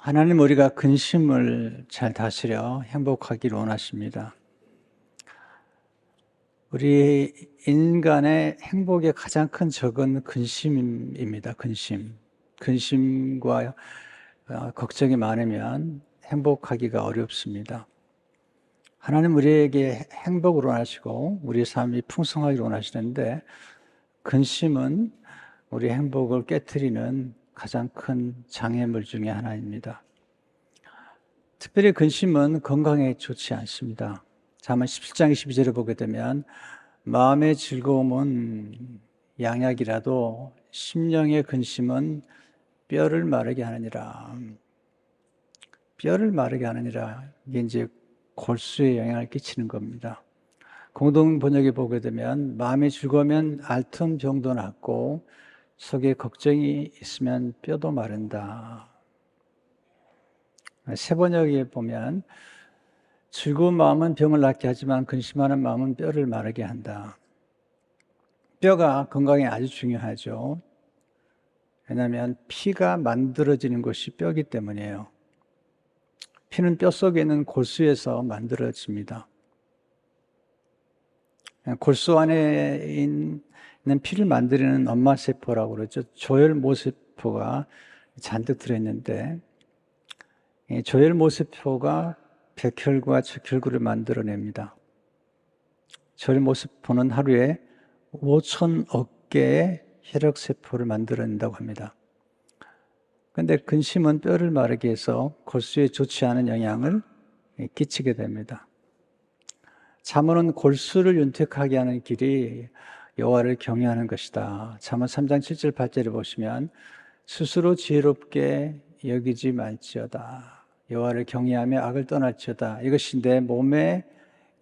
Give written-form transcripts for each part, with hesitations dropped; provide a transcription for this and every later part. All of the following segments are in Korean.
하나님 우리가 근심을 잘 다스려 행복하기를 원하십니다. 우리 인간의 행복의 가장 큰 적은 근심입니다. 근심과 걱정이 많으면 행복하기가 어렵습니다. 하나님 우리에게 행복을 원하시고 우리의 삶이 풍성하기를 원하시는데 근심은 우리 행복을 깨트리는 가장 큰 장애물 중에 하나입니다. 특별히 근심은 건강에 좋지 않습니다. 잠언 17장 22절을 보게 되면 마음의 즐거움은 양약이라도 심령의 근심은 뼈를 마르게 하느니라. 뼈를 마르게 하느니라. 이게 이제 골수에 영향을 끼치는 겁니다. 공동 번역에 보게 되면 마음이 즐거우면 앓던 병도 낫고 속에 걱정이 있으면 뼈도 마른다. 새 번역에 보면 즐거운 마음은 병을 낫게 하지만 근심하는 마음은 뼈를 마르게 한다. 뼈가 건강에 아주 중요하죠. 왜냐하면 피가 만들어지는 것이 뼈이기 때문이에요. 피는 뼈 속에 있는 골수에서 만들어집니다. 골수 안에 있는 피를 만드는 엄마세포라고 그러죠. 조혈모세포가 잔뜩 들어있는데 이 조혈모세포가 백혈과 적혈구를 만들어냅니다. 조혈모세포는 하루에 5천억 개의 혈액세포를 만들어낸다고 합니다. 그런데 근심은 뼈를 마르게 해서 골수에 좋지 않은 영향을 끼치게 됩니다. 잠언은 골수를 윤택하게 하는 길이 여호와를 경외하는 것이다. 잠언 3장 7절 8절을 보시면 스스로 지혜롭게 여기지 말지어다. 여호와를 경외하며 악을 떠날지어다. 이것이 내 몸의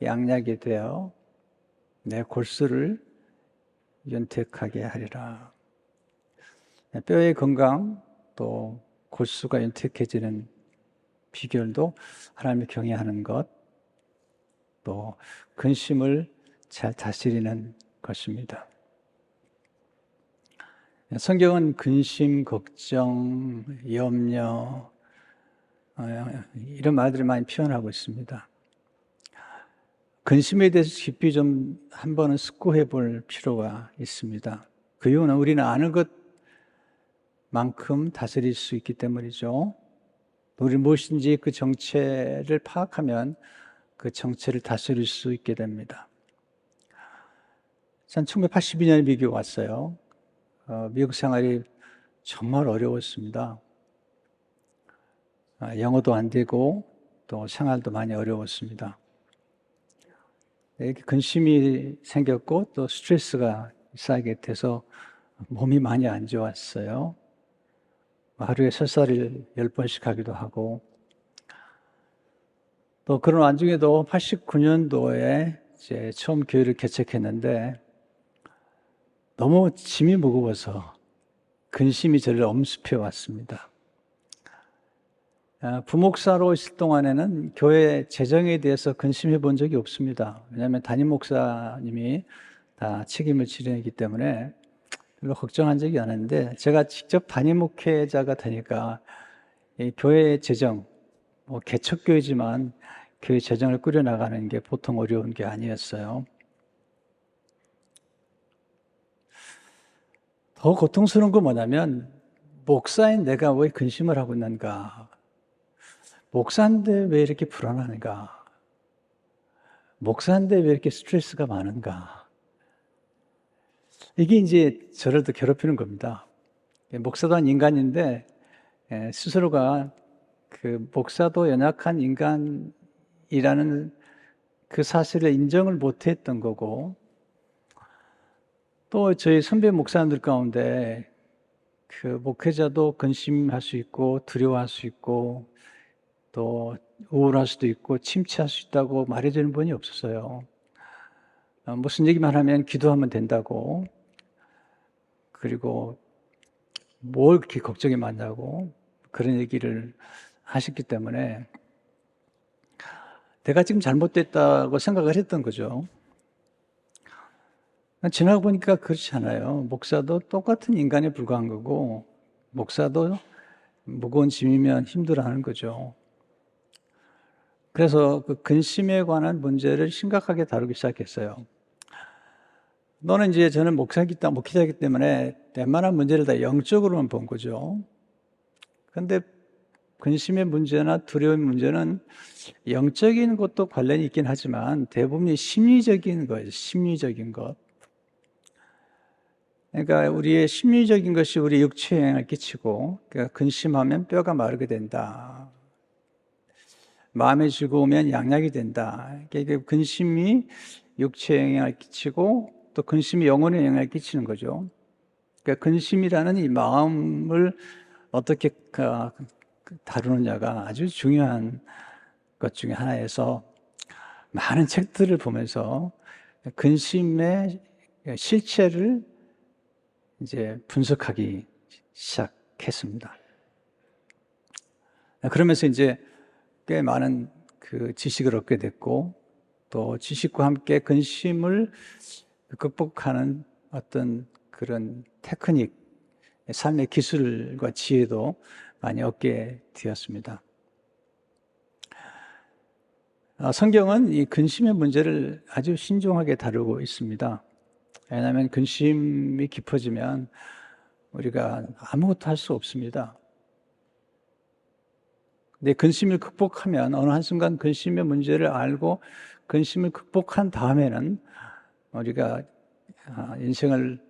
양약이 되어 내 골수를 윤택하게 하리라. 뼈의 건강 또 골수가 윤택해지는 비결도 하나님을 경외하는 것, 또 근심을 잘 다스리는 것입니다. 성경은 근심, 걱정, 염려 이런 말들을 많이 표현하고 있습니다. 근심에 대해서 깊이 좀 한 번은 숙고해 볼 필요가 있습니다. 그 이유는 우리는 아는 것만큼 다스릴 수 있기 때문이죠. 우리 무엇인지 그 정체를 파악하면 그 정체를 다스릴 수 있게 됩니다. 전 1982년에 미국 왔어요. 미국 생활이 정말 어려웠습니다. 영어도 안 되고 또 생활도 많이 어려웠습니다. 이렇게 근심이 생겼고 또 스트레스가 쌓이게 돼서 몸이 많이 안 좋았어요. 하루에 설사를 10번씩 하기도 하고 또 그런 와중에도 89년도에 이제 처음 교회를 개척했는데 너무 짐이 무거워서 근심이 저를 엄습해 왔습니다. 부목사로 있을 동안에는 교회 재정에 대해서 근심해 본 적이 없습니다. 왜냐하면 담임 목사님이 다 책임을 지려기 때문에 별로 걱정한 적이 없는데 제가 직접 담임 목회자가 되니까 이 교회 재정, 개척교회지만 교회 재정을 꾸려나가는 게 보통 어려운 게 아니었어요. 더 고통스러운 건 뭐냐면 목사인 내가 왜 근심을 하고 있는가? 목사인데 왜 이렇게 불안한가? 목사인데 왜 이렇게 스트레스가 많은가? 이게 이제 저를 더 괴롭히는 겁니다. 목사도 한 인간인데 스스로가 그 목사도 연약한 인간이라는 그 사실을 인정을 못했던 거고 또 저희 선배 목사님들 가운데 그 목회자도 근심할 수 있고 두려워할 수 있고 또 우울할 수도 있고 침체할 수 있다고 말해주는 분이 없었어요. 무슨 얘기만 하면 기도하면 된다고, 그리고 뭘 그렇게 걱정이 많냐고 그런 얘기를 하셨기 때문에 내가 지금 잘못됐다고 생각을 했던 거죠. 지나고 보니까 그렇지 않아요. 목사도 똑같은 인간에 불과한 거고 목사도 무거운 짐이면 힘들어하는 거죠. 그래서 그 근심에 관한 문제를 심각하게 다루기 시작했어요. 너는 이제 저는 목회자이기 때문에 웬만한 문제를 다 영적으로만 본 거죠. 그런데 근심의 문제나 두려움의 문제는 영적인 것도 관련이 있긴 하지만 대부분이 심리적인 거예요. 심리적인 것. 그러니까 우리의 심리적인 것이 우리 육체에 영향을 끼치고, 그러니까 근심하면 뼈가 마르게 된다. 마음의 즐거우면 양약이 된다. 그러니까 근심이 육체에 영향을 끼치고 또 근심이 영혼에 영향을 끼치는 거죠. 그러니까 근심이라는 이 마음을 어떻게 다루느냐가 아주 중요한 것 중에 하나여서 많은 책들을 보면서 근심의 실체를 이제 분석하기 시작했습니다. 그러면서 이제 꽤 많은 그 지식을 얻게 됐고, 또 지식과 함께 근심을 극복하는 어떤 그런 테크닉, 삶의 기술과 지혜도 많이 얻게 되었습니다. 성경은 이 근심의 문제를 아주 신중하게 다루고 있습니다. 왜냐하면 근심이 깊어지면 우리가 아무것도 할 수 없습니다. 근데 근심을 극복하면 어느 한순간 근심의 문제를 알고 근심을 극복한 다음에는 우리가 인생을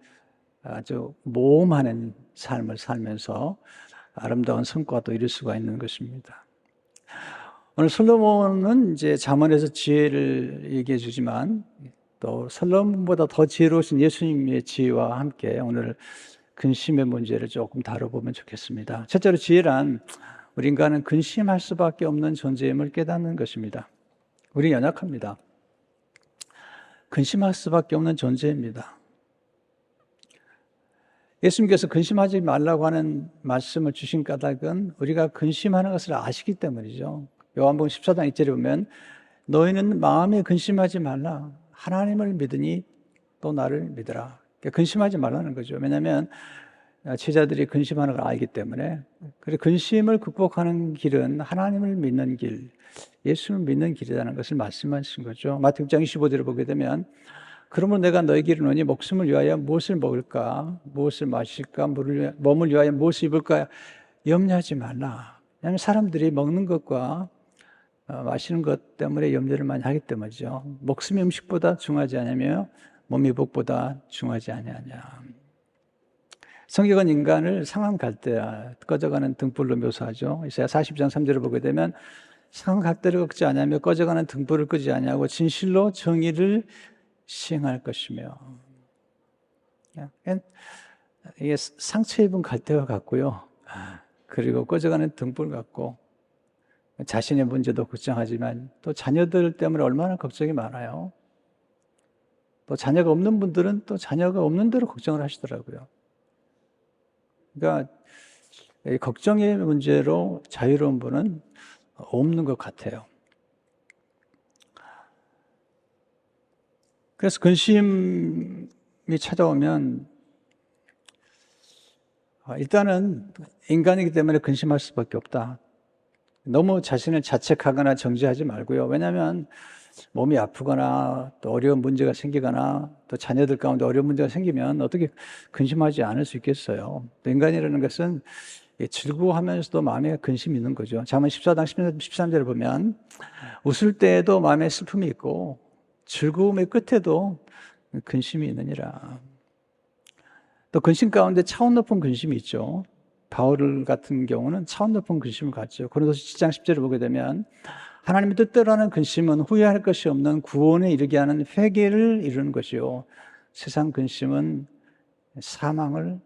아주 모험하는 삶을 살면서 아름다운 성과도 이룰 수가 있는 것입니다. 오늘 솔로몬은 이제 잠언에서 지혜를 얘기해 주지만 또 솔로몬보다 더 지혜로우신 예수님의 지혜와 함께 오늘 근심의 문제를 조금 다뤄보면 좋겠습니다. 첫째로 지혜란 우리 인간은 근심할 수밖에 없는 존재임을 깨닫는 것입니다. 우리 연약합니다. 근심할 수밖에 없는 존재입니다. 예수님께서 근심하지 말라고 하는 말씀을 주신 까닭은 우리가 근심하는 것을 아시기 때문이죠. 요한복음 14장 1절에 보면 너희는 마음에 근심하지 말라. 하나님을 믿으니 또 나를 믿으라. 그러니까 근심하지 말라는 거죠. 왜냐하면 제자들이 근심하는 걸 알기 때문에. 그래서 근심을 극복하는 길은 하나님을 믿는 길, 예수를 믿는 길이라는 것을 말씀하신 거죠. 마태복음 6장 25절을 보게 되면 그러므로 내가 너에게 이르노니 목숨을 위하여 무엇을 먹을까, 무엇을 마실까, 몸을 위하여 무엇을 입을까 염려하지 말라. 왜냐하면 사람들이 먹는 것과 마시는 것 때문에 염려를 많이 하기 때문이죠. 목숨이 음식보다 중하지 않으며 몸이 복보다 중하지 아니하냐. 성경은 인간을 상한 갈대, 꺼져가는 등불로 묘사하죠. 이사야 40장 3절을 보게 되면 상한 갈대를 꺾지 아니하며 꺼져가는 등불을 끄지 아니하고 진실로 정의를 시행할 것이며. 이게 상처 입은 갈대와 같고요. 그리고 꺼져가는 등불 같고 자신의 문제도 걱정하지만 또 자녀들 때문에 얼마나 걱정이 많아요. 또 자녀가 없는 분들은 또 자녀가 없는 대로 걱정을 하시더라고요. 그러니까 걱정의 문제로 자유로운 분은 없는 것 같아요. 그래서 근심이 찾아오면 일단은 인간이기 때문에 근심할 수밖에 없다. 너무 자신을 자책하거나 정죄하지 말고요. 왜냐하면 몸이 아프거나 또 어려운 문제가 생기거나 또 자녀들 가운데 어려운 문제가 생기면 어떻게 근심하지 않을 수 있겠어요. 또 인간이라는 것은 즐거워하면서도 마음에 근심이 있는 거죠. 잠언 14장 13절을 보면 웃을 때에도 마음에 슬픔이 있고 즐거움의 끝에도 근심이 있느니라. 또 근심 가운데 차원 높은 근심이 있죠. 바울 같은 경우는 차원 높은 근심을 갖죠. 고린도서 7장 10절을 보게 되면 하나님의 뜻대로 하는 근심은 후회할 것이 없는 구원에 이르게 하는 회개를 이루는 것이요 세상 근심은 사망을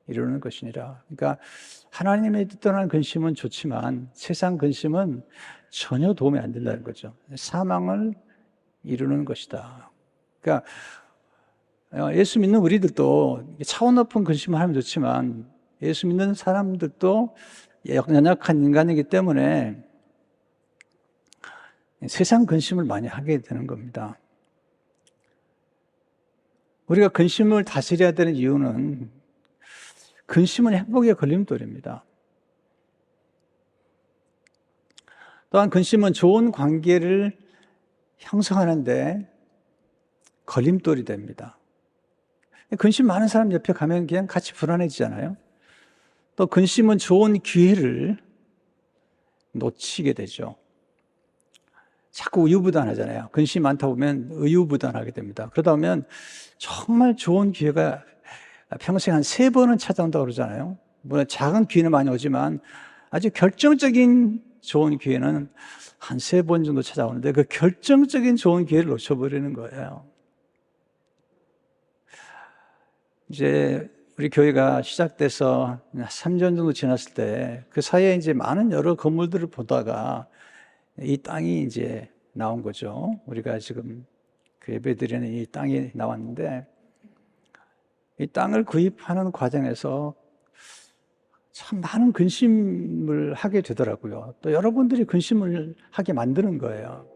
이루는 것이니라. 그러니까 하나님의 뜻대로 하는 근심은 좋지만 세상 근심은 전혀 도움이 안 된다는 거죠. 사망을 이루는 것이다. 그러니까 예수 믿는 우리들도 차원 높은 근심을 하면 좋지만 예수 믿는 사람들도 연약한 인간이기 때문에 세상 근심을 많이 하게 되는 겁니다. 우리가 근심을 다스려야 되는 이유는 근심은 행복의 걸림돌입니다. 또한 근심은 좋은 관계를 형성하는데 걸림돌이 됩니다. 근심 많은 사람 옆에 가면 그냥 같이 불안해지잖아요. 또 근심은 좋은 기회를 놓치게 되죠. 자꾸 우유부단하잖아요. 근심이 많다 보면 우유부단하게 됩니다. 그러다 보면 정말 좋은 기회가 평생 한 3번은 찾아온다고 그러잖아요. 물론 작은 기회는 많이 오지만 아주 결정적인 좋은 기회는 한 3번 정도 찾아오는데 그 결정적인 좋은 기회를 놓쳐버리는 거예요. 이제 우리 교회가 시작돼서 3년 정도 지났을 때 그 사이에 이제 많은 여러 건물들을 보다가 이 땅이 이제 나온 거죠. 우리가 지금 그 예배드리는 이 땅이 나왔는데 이 땅을 구입하는 과정에서 참 많은 근심을 하게 되더라고요. 또 여러분들이 근심을 하게 만드는 거예요.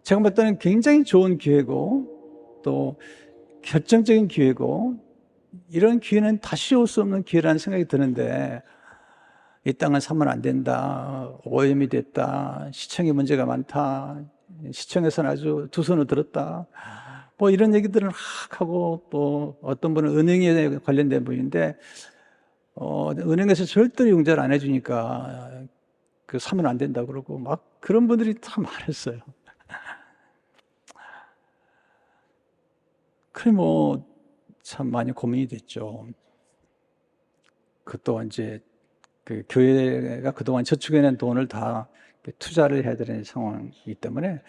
제가 볼 때는 굉장히 좋은 기회고 또 결정적인 기회고 이런 기회는 다시 올 수 없는 기회라는 생각이 드는데 이 땅을 사면 안 된다, 오염이 됐다, 시청에 문제가 많다, 시청에서는 아주 두 손을 들었다, 뭐 이런 얘기들을 막 하고 또 어떤 분은 은행에 관련된 분인데 은행에서 절대로 융자를 안 해주니까 그 사면 안 된다 그러고 막 그런 분들이 참 많았어요. 그래 뭐 참 많이 고민이 됐죠. 그 또한 이제 그 교회가 그동안 저축해낸 돈을 다 투자를 해야 되는 상황이기 때문에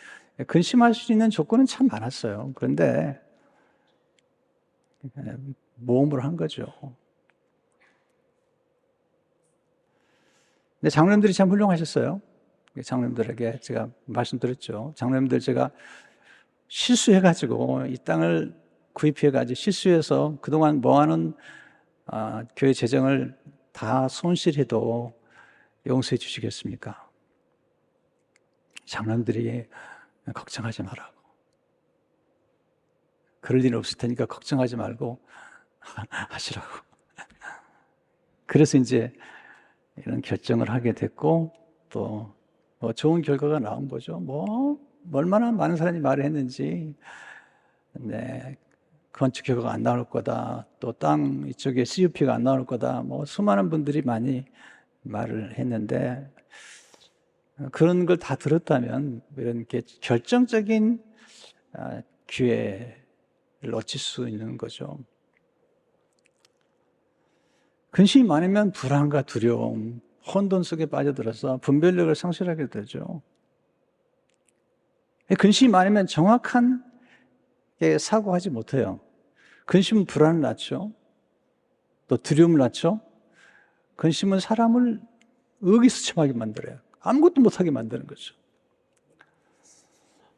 근심할 수 있는 조건은 참 많았어요. 그런데 모험을 한 거죠. 근데 장로님들이 참 훌륭하셨어요. 장로님들에게 제가 말씀드렸죠. 장로님들 제가 실수해가지고 이 땅을 구입해가지고 실수해서 그동안 모아놓은 교회 재정을 다 손실해도 용서해 주시겠습니까? 장로님들이 걱정하지 말라고. 그럴 일 없을 테니까 걱정하지 말고 하시라고. 그래서 이제 이런 결정을 하게 됐고 또 뭐 좋은 결과가 나온 거죠. 뭐 얼마나 많은 사람이 말을 했는지 네, 건축 결과가 안 나올 거다. 또 땅 이쪽에 CUP가 안 나올 거다. 뭐 수많은 분들이 많이 말을 했는데 그런 걸 다 들었다면 이런 게 결정적인 기회를 놓칠 수 있는 거죠. 근심이 많으면 불안과 두려움, 혼돈 속에 빠져들어서 분별력을 상실하게 되죠. 근심이 많으면 정확한 사고하지 못해요. 근심은 불안을 낳죠. 또 두려움을 낳죠. 근심은 사람을 의기소침하게 만들어요. 아무것도 못하게 만드는 거죠.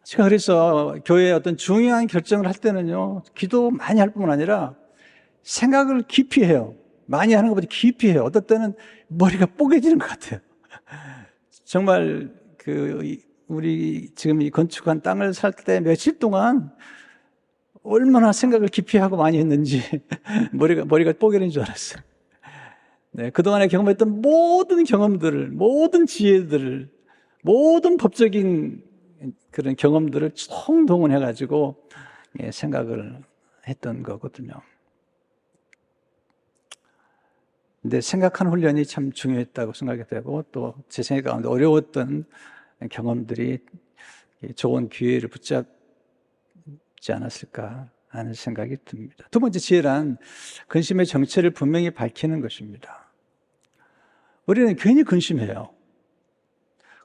제가 그래서 교회에 어떤 중요한 결정을 할 때는요, 기도 많이 할 뿐만 아니라 생각을 깊이 해요. 많이 하는 것보다 깊이 해요. 어떨 때는 머리가 뽀개지는 것 같아요. 정말 우리 지금 이 건축한 땅을 살 때 며칠 동안 얼마나 생각을 깊이 하고 많이 했는지 머리가 뽀개는 줄 알았어요. 네, 그동안에 경험했던 모든 경험들을, 모든 지혜들을, 모든 법적인 그런 경험들을 총동원해가지고 생각을 했던 거거든요. 근데 생각하는 훈련이 참 중요했다고 생각이 되고 또 제 생각 가운데 어려웠던 경험들이 좋은 기회를 붙잡지 않았을까 하는 생각이 듭니다. 두 번째 지혜란 근심의 정체를 분명히 밝히는 것입니다. 우리는 괜히 근심해요.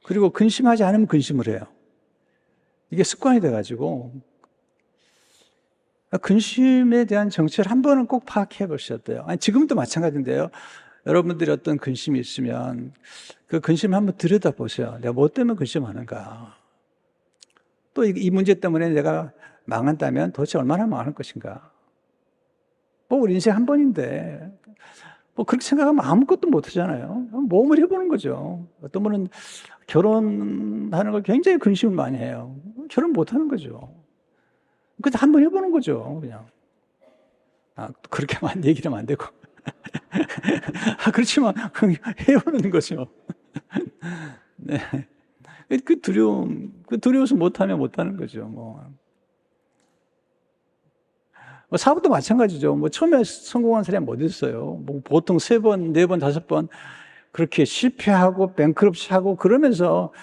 그리고 근심하지 않으면 근심을 해요. 이게 습관이 돼가지고 근심에 대한 정체를 한 번은 꼭 파악해 보셨대요. 아니, 지금도 마찬가지인데요. 여러분들이 어떤 근심이 있으면 그 근심을 한번 들여다보세요. 내가 뭐 때문에 근심하는가? 또 이 문제 때문에 내가 망한다면 도대체 얼마나 망할 것인가? 뭐 우리 인생 한 번인데 뭐 그렇게 생각하면 아무것도 못 하잖아요. 모험을 해보는 거죠. 어떤 분은 결혼하는 걸 굉장히 근심을 많이 해요. 결혼 못 하는 거죠. 그래도 한번 해보는 거죠, 그냥. 그렇게 얘기를 하면 안 되고. 그렇지만, 해보는 거죠. 네. 그 두려워서 못하면 못하는 거죠. 뭐 사업도 마찬가지죠. 뭐 처음에 성공한 사람이 어디 있어요? 뭐 보통 3번, 4번, 5번 그렇게 실패하고 뱅크럽시하고 그러면서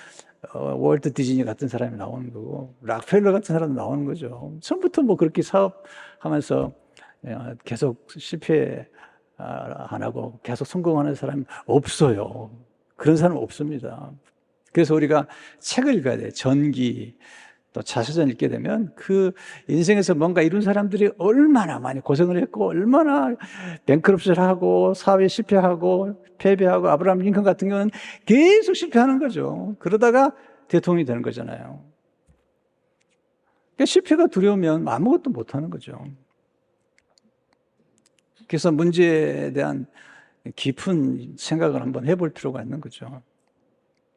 월트 디즈니 같은 사람이 나오는 거고 락펠러 같은 사람도 나오는 거죠. 처음부터 뭐 그렇게 사업하면서 계속 실패 안 하고 계속 성공하는 사람이 없어요. 그런 사람 없습니다. 그래서 우리가 책을 읽어야 돼요. 전기, 또 자서전 읽게 되면 그 인생에서 뭔가 이룬 사람들이 얼마나 많이 고생을 했고 얼마나 뱅크럽시를 하고 사회에 실패하고 패배하고 아브라함 링컨 같은 경우는 계속 실패하는 거죠. 그러다가 대통령이 되는 거잖아요. 그러니까 실패가 두려우면 아무것도 못하는 거죠. 그래서 문제에 대한 깊은 생각을 한번 해볼 필요가 있는 거죠.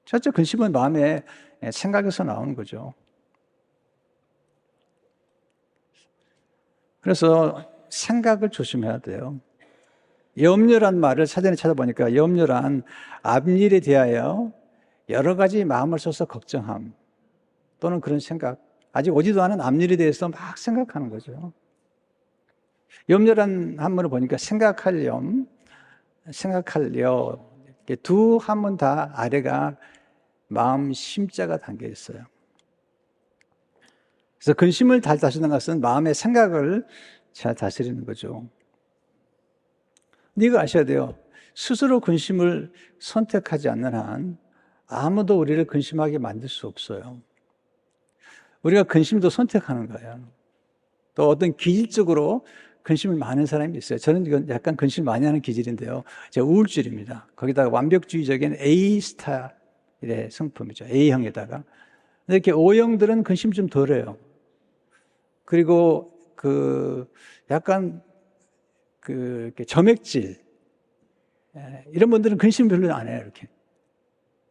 첫째, 근심은 마음의 생각에서 나오는 거죠. 그래서 생각을 조심해야 돼요. 염려란 말을 사전에 찾아보니까 염려란 앞일에 대하여 여러 가지 마음을 써서 걱정함 또는 그런 생각, 아직 오지도 않은 앞일에 대해서 막 생각하는 거죠. 염려란 한문을 보니까 생각하렴, 생각하려, 두 한문 다 아래가 마음 심자가 담겨 있어요. 그래서 근심을 잘 다스리는 것은 마음의 생각을 잘 다스리는 거죠. 근데 이거 아셔야 돼요. 스스로 근심을 선택하지 않는 한 아무도 우리를 근심하게 만들 수 없어요. 우리가 근심도 선택하는 거예요. 또 어떤 기질적으로 근심을 많은 사람이 있어요. 저는 이건 약간 근심 많이 하는 기질인데요. 제가 우울증입니다. 거기다가 완벽주의적인 A 스타일의 성품이죠. A형에다가. 이렇게 O형들은 근심 좀 덜해요. 그리고 약간 이렇게 점액질 이런 분들은 근심 별로 안 해요. 이렇게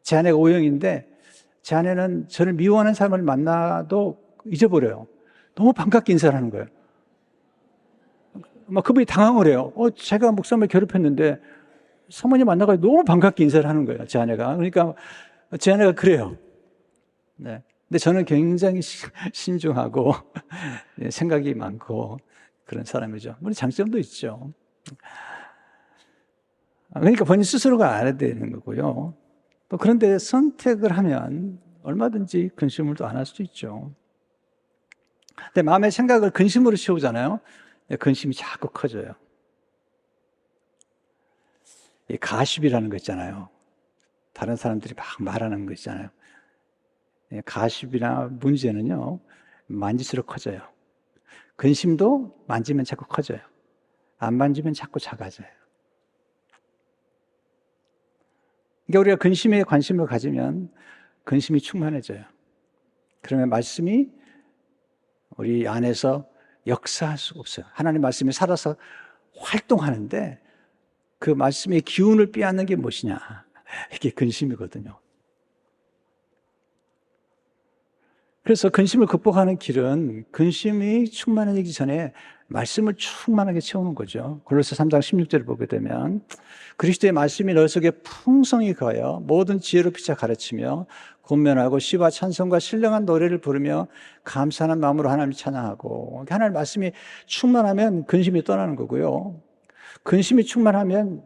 제 아내가 O형인데 제 아내는 저를 미워하는 사람을 만나도 잊어버려요. 너무 반갑게 인사를 하는 거예요. 막 그분이 당황을 해요. 제가 목사님을 괴롭혔는데 사모님 만나가지고 너무 반갑게 인사를 하는 거예요. 제 아내가. 그러니까 제 아내가 그래요. 네. 근데 저는 굉장히 신중하고 생각이 많고 그런 사람이죠. 물론 장점도 있죠. 그러니까 본인 스스로가 알아야 되는 거고요. 또 그런데 선택을 하면 얼마든지 근심을 또 안 할 수도 있죠. 근데 마음의 생각을 근심으로 채우잖아요. 근심이 자꾸 커져요. 이 가십이라는 거 있잖아요. 다른 사람들이 막 말하는 거 있잖아요. 가십이나 문제는요, 만질수록 커져요. 근심도 만지면 자꾸 커져요. 안 만지면 자꾸 작아져요. 그러니까 우리가 근심에 관심을 가지면 근심이 충만해져요. 그러면 말씀이 우리 안에서 역사할 수가 없어요. 하나님 말씀이 살아서 활동하는데 그 말씀의 기운을 빼앗는 게 무엇이냐? 이게 근심이거든요. 그래서 근심을 극복하는 길은 근심이 충만해지기 전에 말씀을 충만하게 채우는 거죠. 골로새 3장 16절을 보게 되면 그리스도의 말씀이 너희 속에 풍성히 거하여 모든 지혜로 피차 가르치며 권면하고 시와 찬송과 신령한 노래를 부르며 감사하는 마음으로 하나님을 찬양하고 하나님의 말씀이 충만하면 근심이 떠나는 거고요. 근심이 충만하면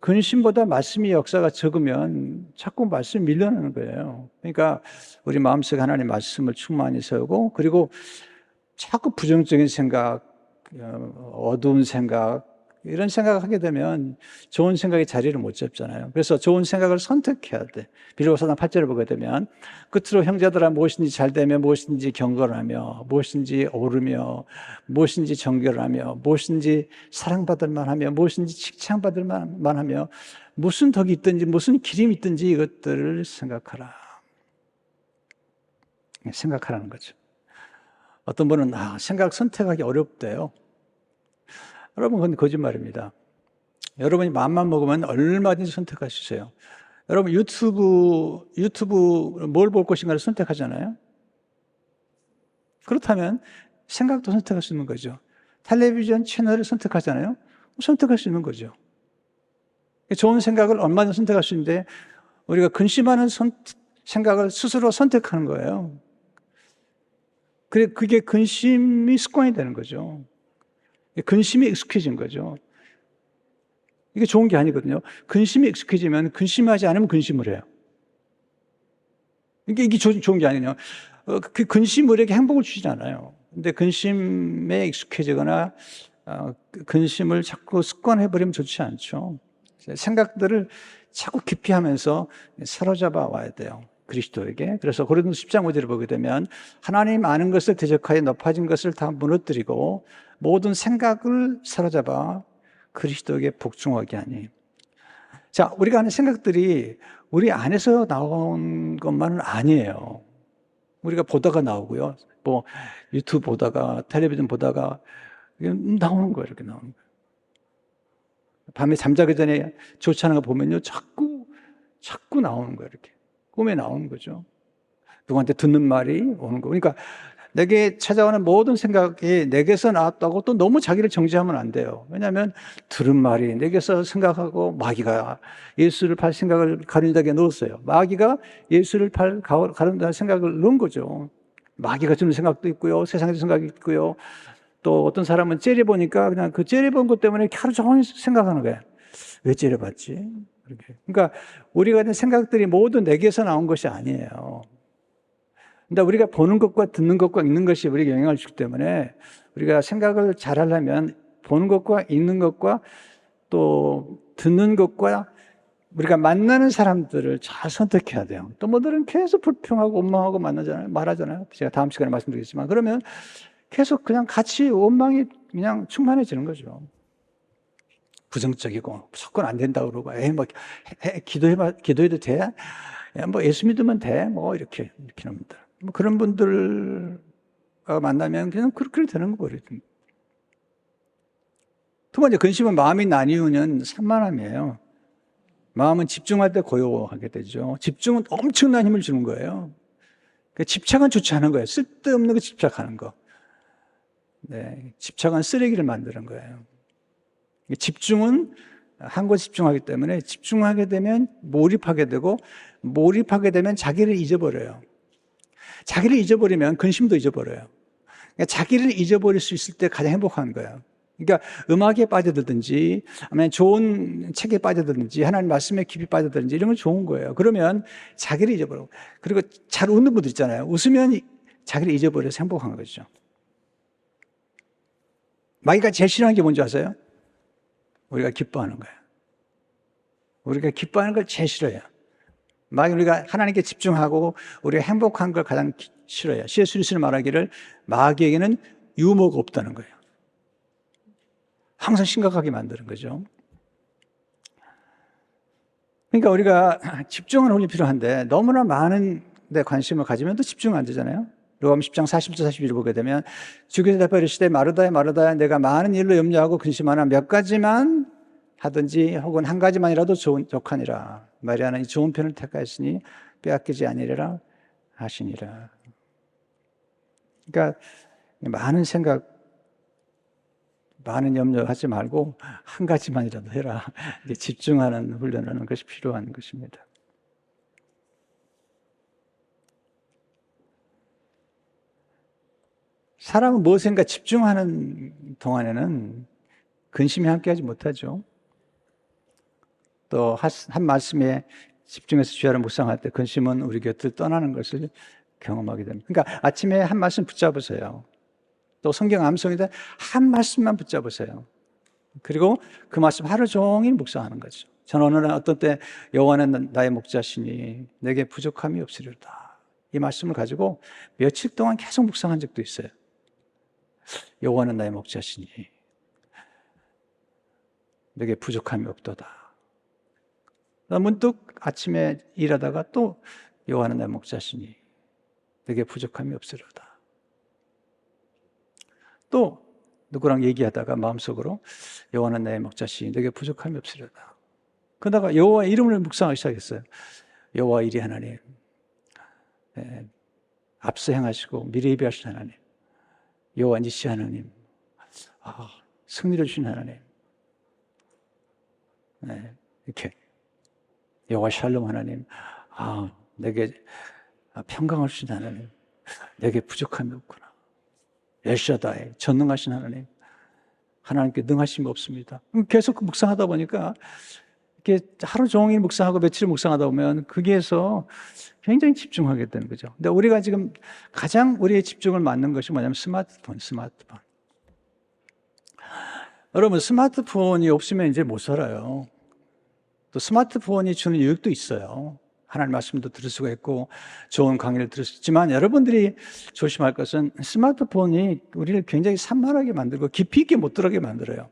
근심보다 말씀의 역사가 적으면 자꾸 말씀이 밀려나는 거예요. 그러니까 우리 마음속에 하나님의 말씀을 충만히 세우고 그리고 자꾸 부정적인 생각, 어두운 생각 이런 생각을 하게 되면 좋은 생각이 자리를 못 잡잖아요. 그래서 좋은 생각을 선택해야 돼. 빌립보서 4장 8절을 보게 되면 끝으로 형제들아 무엇인지 잘되며 무엇인지 경건하며 무엇인지 오르며 무엇인지 정결하며 무엇인지 사랑받을 만하며 무엇인지 칭찬받을 만하며 무슨 덕이 있든지 무슨 기림이 있든지 이것들을 생각하라. 생각하라는 거죠. 어떤 분은 생각 선택하기 어렵대요. 여러분 그건 거짓말입니다. 여러분이 마음만 먹으면 얼마든지 선택할 수 있어요. 여러분 유튜브 뭘 볼 것인가를 선택하잖아요. 그렇다면 생각도 선택할 수 있는 거죠. 텔레비전 채널을 선택하잖아요. 선택할 수 있는 거죠. 좋은 생각을 얼마든지 선택할 수 있는데 우리가 근심하는 생각을 스스로 선택하는 거예요. 그게 근심이 습관이 되는 거죠. 근심이 익숙해진 거죠. 이게 좋은 게 아니거든요. 근심이 익숙해지면 근심하지 않으면 근심을 해요. 이게 좋은 게 아니에요. 그 근심이 우리에게 행복을 주진 않아요. 근데 근심에 익숙해지거나 근심을 자꾸 습관해버리면 좋지 않죠. 생각들을 자꾸 깊이 하면서 사로잡아 와야 돼요. 그리스도에게. 그래서 고린도서 10장 5절을 보게 되면 하나님 아는 것을 대적하여 높아진 것을 다 무너뜨리고 모든 생각을 사로잡아 그리스도에게 복종하게 하니. 자, 우리가 하는 생각들이 우리 안에서 나온 것만은 아니에요. 우리가 보다가 나오고요. 뭐 유튜브 보다가 텔레비전 보다가 나오는 거예요. 이렇게 나오는 거예요. 밤에 잠자기 전에 좋지 않은 거 보면요. 자꾸 나오는 거예요. 이렇게. 꿈에 나오는 거죠. 누구한테 듣는 말이 오는 거. 그러니까 내게 찾아오는 모든 생각이 내게서 나왔다고 또 너무 자기를 정죄하면 안 돼요. 왜냐하면 들은 말이 내게서 생각하고 마귀가 예수를 팔 생각을 가룟유다에게 넣었어요. 마귀가 예수를 팔 가룟유다의 생각을 넣은 거죠. 마귀가 주는 생각도 있고요. 세상의 생각이 있고요. 또 어떤 사람은 째려보니까 그냥 그 째려본 것 때문에 하루 종일 생각하는 거예요. 왜 째려봤지? 그러니까 우리가 하는 생각들이 모두 내게서 나온 것이 아니에요. 근데 우리가 보는 것과 듣는 것과 읽는 것이 우리에게 영향을 주기 때문에 우리가 생각을 잘 하려면 보는 것과 읽는 것과 또 듣는 것과 우리가 만나는 사람들을 잘 선택해야 돼요. 또 뭐들은 계속 불평하고 원망하고 말하잖아요. 제가 다음 시간에 말씀드리겠지만 그러면 계속 그냥 같이 원망이 그냥 충만해지는 거죠. 부정적이고 무조건 안 된다고 그러고 뭐 기도해도 돼? 뭐 예수 믿으면 돼? 뭐 이렇게 놈들. 뭐 그런 분들과 만나면 그냥 그렇게 되는 거예요. 두 번째, 근심은 마음이 나뉘우는 산만함이에요. 마음은 집중할 때 고요하게 되죠. 집중은 엄청난 힘을 주는 거예요. 그러니까 집착은 좋지 않은 거예요. 쓸데없는 거 집착하는 거. 네, 집착은 쓰레기를 만드는 거예요. 집중은 한 곳에 집중하기 때문에 집중하게 되면 몰입하게 되고 몰입하게 되면 자기를 잊어버려요. 자기를 잊어버리면 근심도 잊어버려요. 그러니까 자기를 잊어버릴 수 있을 때 가장 행복한 거예요. 그러니까 음악에 빠져들든지 아니면 좋은 책에 빠져들든지 하나님 말씀에 깊이 빠져들든지 이런 건 좋은 거예요. 그러면 자기를 잊어버리고 그리고 잘 웃는 분들 있잖아요. 웃으면 자기를 잊어버려서 행복한 거죠. 마귀가 제일 싫어하는 게 뭔지 아세요? 우리가 기뻐하는 거예요. 우리가 기뻐하는 걸 제일 싫어해요. 마귀 우리가 하나님께 집중하고 우리가 행복한 걸 가장 싫어해요. C.S. 루이스는 말하기를 마귀에게는 유머가 없다는 거예요. 항상 심각하게 만드는 거죠. 그러니까 우리가 집중하는 훈련이 필요한데 너무나 많은 데 관심을 가지면 또 집중 안 되잖아요. 로마서 10장 40절 41을 보게 되면 주께서 대답하여 이르시되 마르다야 내가 많은 일로 염려하고 근심하나 몇 가지만 하든지 혹은 한 가지만이라도 족하니라. 마리아는 이 좋은 편을 택하였으니 빼앗기지 아니리라 하시니라. 그러니까 많은 생각, 많은 염려하지 말고 한 가지만이라도 해라. 집중하는 훈련을 하는 것이 필요한 것입니다. 사람은 무엇인가 집중하는 동안에는 근심이 함께하지 못하죠. 또 한 말씀에 집중해서 주야를 묵상할 때 근심은 우리 곁을 떠나는 것을 경험하게 됩니다. 그러니까 아침에 한 말씀 붙잡으세요. 또 성경 암송인데 한 말씀만 붙잡으세요. 그리고 그 말씀 하루 종일 묵상하는 거죠. 저는 어느 날 어떤 때 여호와는 나의 목자시니 내게 부족함이 없으리로다. 이 말씀을 가지고 며칠 동안 계속 묵상한 적도 있어요. 여호와는 나의 목자시니 내게 부족함이 없도다. 문득 아침에 일하다가 또 여호와는 나의 목자시니 내게 부족함이 없으리로다. 또 누구랑 얘기하다가 마음속으로 여호와는 나의 목자시니 내게 부족함이 없으리로다. 그러다가 여호와의 이름을 묵상하기 시작했어요. 여호와 이리 하나님, 앞서 행하시고 미래 예비하신 하나님, 여호와 니시 하나님, 승리를 주신 하나님. 이렇게 여호와 샬롬 하나님, 내게 평강을 주신 하나님, 내게 부족함이 없구나. 엘샤다이, 전능하신 하나님, 하나님께 능하심이 없습니다. 계속 묵상하다 보니까 이렇게 하루 종일 묵상하고 며칠 묵상하다 보면 거기에서 굉장히 집중하게 되는 거죠. 근데 우리가 지금 가장 우리의 집중을 맞는 것이 뭐냐면 스마트폰. 여러분, 스마트폰이 없으면 이제 못 살아요. 또 스마트폰이 주는 유익도 있어요. 하나님 말씀도 들을 수가 있고 좋은 강의를 들을 수 있지만, 여러분들이 조심할 것은 스마트폰이 우리를 굉장히 산만하게 만들고 깊이 있게 못 들어가게 만들어요.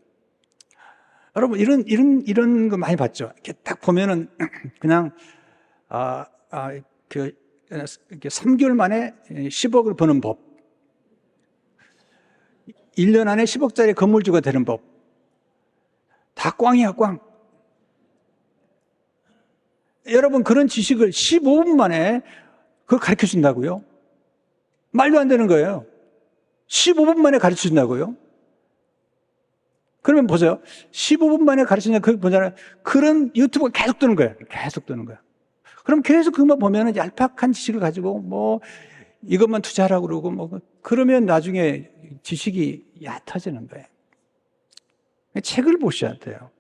여러분, 이런 거 많이 봤죠? 이렇게 딱 보면은 그냥 이렇게 3개월 만에 10억을 버는 법, 1년 안에 10억짜리 건물주가 되는 법, 다 꽝이야, 꽝. 여러분, 그런 지식을 15분 만에 그걸 가르쳐 준다고요? 말도 안 되는 거예요. 15분 만에 가르쳐 준다고요? 그러면 보세요. 15분 만에 가르치냐, 그거 보잖아요. 그런 유튜브가 계속 뜨는 거예요. 계속 뜨는 거예요. 그럼 계속 그것만 보면은 얄팍한 지식을 가지고 이것만 투자하라고 그러고 그러면 나중에 지식이 얕아지는 거예요. 책을 보셔야 돼요.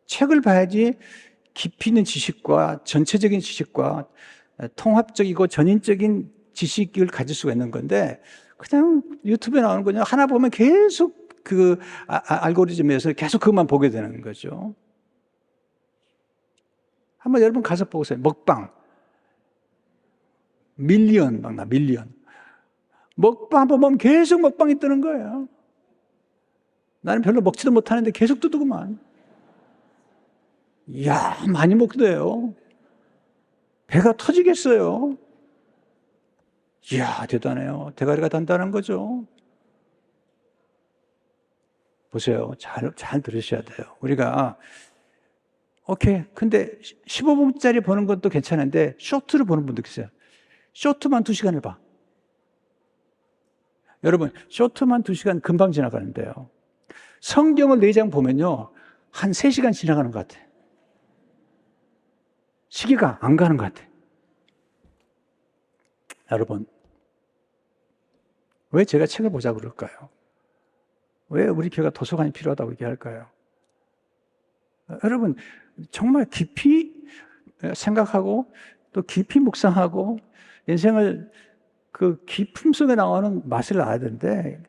책을 봐야지 깊이 있는 지식과 전체적인 지식과 통합적이고 전인적인 지식을 가질 수가 있는 건데, 그냥 유튜브에 나오는 거냐 하나 보면 계속 그 알고리즘에서 계속 그것만 보게 되는 거죠. 한번 여러분 가서 보세요. 먹방 밀리언 밀리언. 먹방 한번 보면 계속 먹방이 뜨는 거예요. 나는 별로 먹지도 못하는데 계속 뜨더구만. 이야, 많이 먹대요. 배가 터지겠어요. 이야, 대단해요. 대가리가 단단한 거죠. 보세요. 잘 들으셔야 돼요. 우리가 오케이, 근데 15분짜리 보는 것도 괜찮은데 쇼트를 보는 분도 계세요. 쇼트만 2시간을 봐. 여러분, 쇼트만 2시간 금방 지나가는데요. 성경을 4장 보면요, 한 3시간 지나가는 것 같아. 시기가 안 가는 것 같아. 여러분, 왜 제가 책을 보자고 그럴까요? 왜 우리 교회가 도서관이 필요하다고 얘기할까요? 여러분, 정말 깊이 생각하고 또 깊이 묵상하고 인생을 그 깊음 속에 나오는 맛을 알아야 되는데,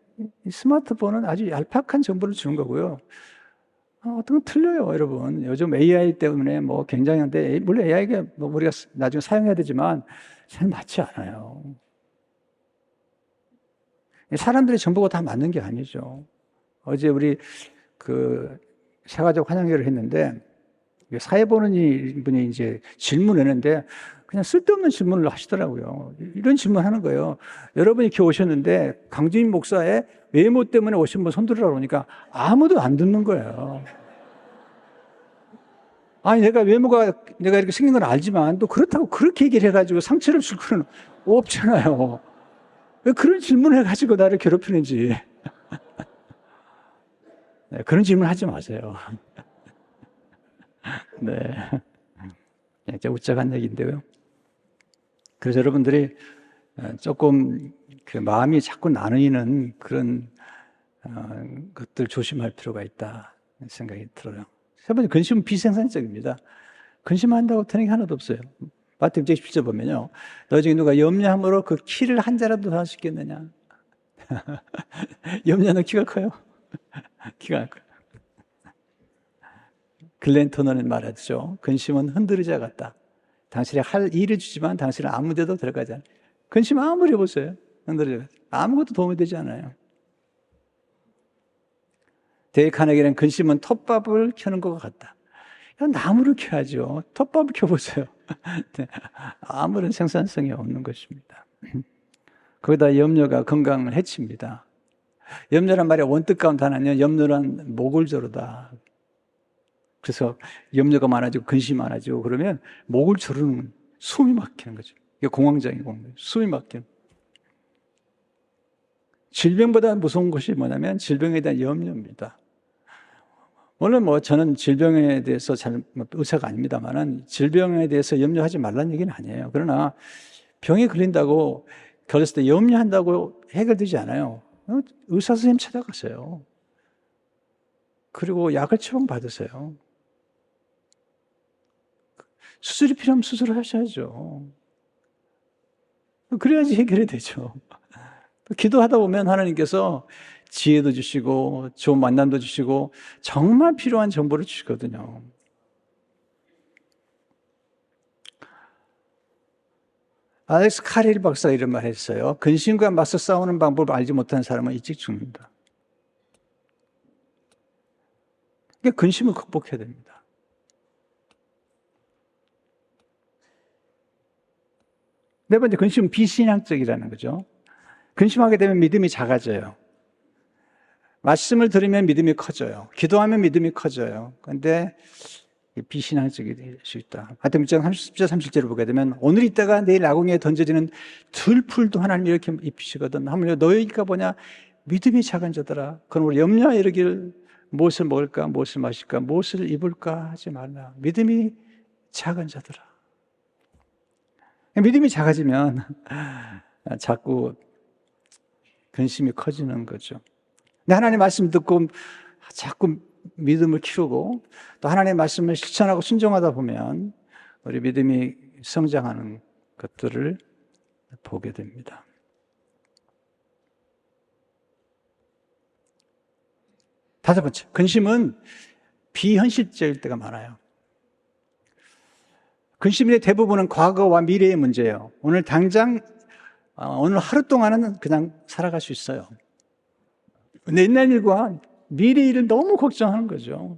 이 스마트폰은 아주 얄팍한 정보를 주는 거고요. 어떤 건 틀려요, 여러분. 요즘 AI 때문에 굉장한데, 물론 AI가 우리가 나중에 사용해야 되지만 잘 맞지 않아요. 사람들의 정보가 다 맞는 게 아니죠. 어제 우리 새가족 환영회를 했는데, 사회 보는 분이 이제 질문을 했는데 그냥 쓸데없는 질문을 하시더라고요. 이런 질문 하는 거예요. 여러분이 이렇게 오셨는데 강주인 목사의 외모 때문에 오신 분 손 들으라고 그러니까 아무도 안 듣는 거예요. 아니, 내가 이렇게 생긴 건 알지만 또 그렇다고 그렇게 얘기를 해가지고 상처를 줄 거는 없잖아요. 왜 그런 질문을 해가지고 나를 괴롭히는지. 네, 그런 질문 하지 마세요. 네. 진짜 웃자간 얘기인데요. 그래서 여러분들이 조금 마음이 자꾸 나뉘는 그런 것들 조심할 필요가 있다 생각이 들어요. 세 번째, 근심은 비생산적입니다. 근심한다고 되는 게 하나도 없어요. 마태복음 17절 보면요, 너 중에 누가 염려함으로 그 키를 한 자라도 더 할 수 있겠느냐? 염려는 키가 커요. 키가 커요. 글렌 토너는 말하죠. 근심은 흔들의자 같다. 당신이 할 일을 주지만 당신은 아무 데도 들어가지 않아요. 근심 아무리 해보세요. 흔들의자 같다. 아무것도 도움이 되지 않아요. 데이 카네기는 근심은 톱밥을 켜는 것 같다. 나무를 켜야죠. 톱밥을 켜보세요. 아무런 생산성이 없는 것입니다. 거기다 염려가 건강을 해칩니다. 염려란 말이 원뜻 가운데 하나는 염려란 목을 조르다. 그래서 염려가 많아지고 근심이 많아지고 그러면 목을 조르는, 숨이 막히는 거죠. 이게 공황장애고 숨이 막히는. 질병보다 무서운 것이 뭐냐면 질병에 대한 염려입니다. 물론 뭐 저는 질병에 대해서 의사가 아닙니다만은 질병에 대해서 염려하지 말라는 얘기는 아니에요. 그러나 병에 걸린다고 걸렸을 때 염려한다고 해결되지 않아요. 의사 선생님 찾아가세요. 그리고 약을 처방받으세요. 수술이 필요하면 수술을 하셔야죠. 그래야지 해결이 되죠. 기도하다 보면 하나님께서 지혜도 주시고 좋은 만남도 주시고 정말 필요한 정보를 주시거든요. 알렉스 카렐 박사가 이런 말 했어요. 근심과 맞서 싸우는 방법을 알지 못하는 사람은 일찍 죽는다. 그러니까 근심을 극복해야 됩니다. 네 번째, 근심은 비신앙적이라는 거죠. 근심하게 되면 믿음이 작아져요. 말씀을 들으면 믿음이 커져요. 기도하면 믿음이 커져요. 그런데 비신앙적일 수 있다. 마태복음 6장 30절 37절을 보게 되면 오늘 있다가 내일 아궁이에 던져지는 들풀도 하나님 이렇게 입히시거든. 하물며 너희가 뭐냐? 믿음이 작은 자들아. 그럼 우리 염려에 이르기를 무엇을 먹을까? 무엇을 마실까? 무엇을 입을까? 하지 말라. 믿음이 작은 자들아. 믿음이 작아지면 자꾸 근심이 커지는 거죠. 근데 하나님의 말씀 듣고 자꾸 믿음을 키우고 또 하나님의 말씀을 실천하고 순종하다 보면 우리 믿음이 성장하는 것들을 보게 됩니다. 다섯 번째, 근심은 비현실적일 때가 많아요. 근심의 대부분은 과거와 미래의 문제예요. 오늘 당장 오늘 하루 동안은 그냥 살아갈 수 있어요. 근데 옛날 일과 미래 일을 너무 걱정하는 거죠.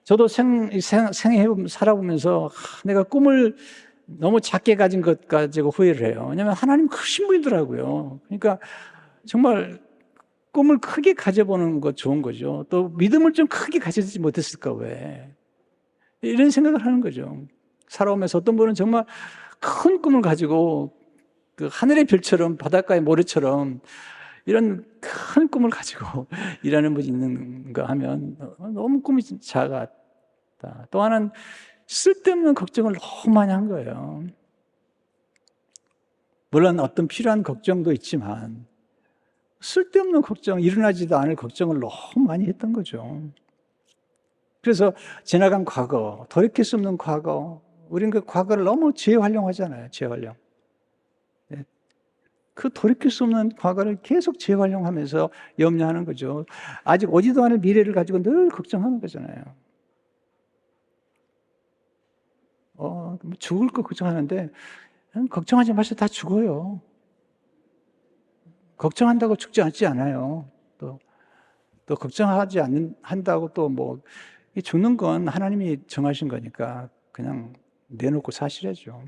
저도 생애 살아보면서 내가 꿈을 너무 작게 가진 것 가지고 후회를 해요. 왜냐하면 하나님 크신 분이더라고요. 그러니까 정말 꿈을 크게 가져보는 것 좋은 거죠. 또 믿음을 좀 크게 가지지 못했을까 왜. 이런 생각을 하는 거죠. 살아오면서 어떤 분은 정말 큰 꿈을 가지고 그 하늘의 별처럼 바닷가의 모래처럼 이런 큰 꿈을 가지고 일하는 분이 있는가 하면 너무 꿈이 작았다. 또 하나는 쓸데없는 걱정을 너무 많이 한 거예요. 물론 어떤 필요한 걱정도 있지만 쓸데없는 걱정, 일어나지도 않을 걱정을 너무 많이 했던 거죠. 그래서 지나간 과거, 돌이킬 수 없는 과거, 우리는 그 과거를 너무 재활용하잖아요. 재활용. 그 돌이킬 수 없는 과거를 계속 재활용하면서 염려하는 거죠. 아직 오지도 않은 미래를 가지고 늘 걱정하는 거잖아요. 죽을 거 걱정하는데 걱정하지 마세요. 다 죽어요. 걱정한다고 죽지 않지 않아요. 또 걱정하지 한다고 또 뭐 죽는 건 하나님이 정하신 거니까 그냥 내놓고 사시라죠.